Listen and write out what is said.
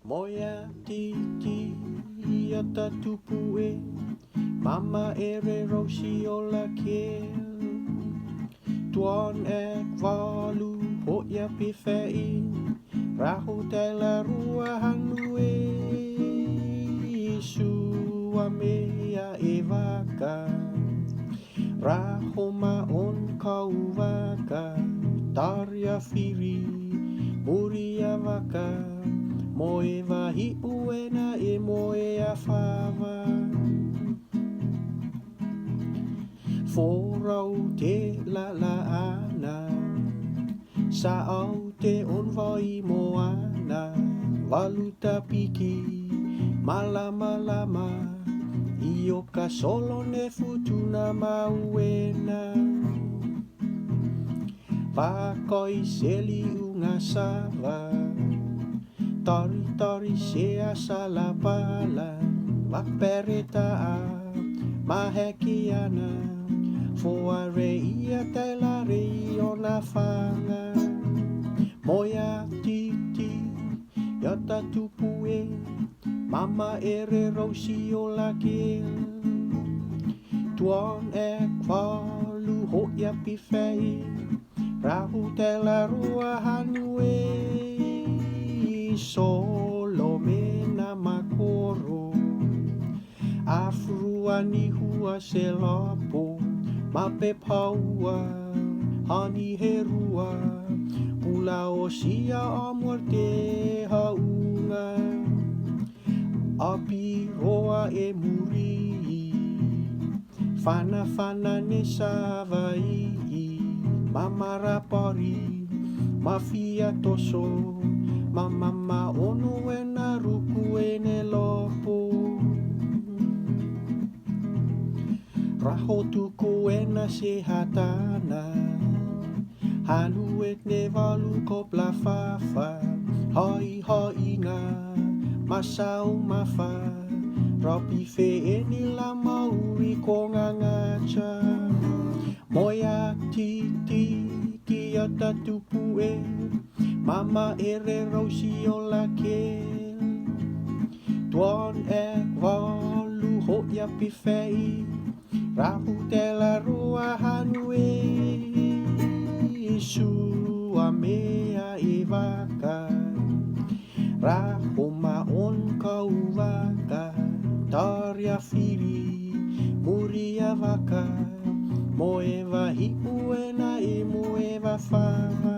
Moia titi ata tupu e Mama ere rosi o la ke Tuan ek valu hoia pifei Rahu te la rua hanu e Sua mea e vaka Rahu ma on kau vaka Taria firi muria vaka Moe vahi uena e moe a fava Forau te la la ana Sa au te onvai moana Valuta piki malama lama Io ka solo ne futuna mauena Pakoi seli unga sava Tari tari sea salapala Vapereta a mahekiana Foa reia te la rei o na fanga Moia titi Yata tupu e Mama ere rosi o la kil Tuan ek valu hoia pifei Rahu te la rua hanu e Solo mena makoro Afruani hua se lapo Mape paua Hani herua Pula o sia amor te haunga Api roa e muri Fana fana ne savai Mama rapari Mafia toso Mama ono e na ruku e ne lopo Raho tuku e na se hatana Hanu et ne valu kopla fafa Hai hainga Masau mafa Rapi fe e ni la mauri ko ngangacha Moia titi ki ata tupu e Mama ere rosi o la ke Tuan ek valu hoia pifei Rahu te la rua hanu e Sua mea e vaka Rahu ma on kau vaka Taria firi muria vaka Moe vahi uena e moe va fava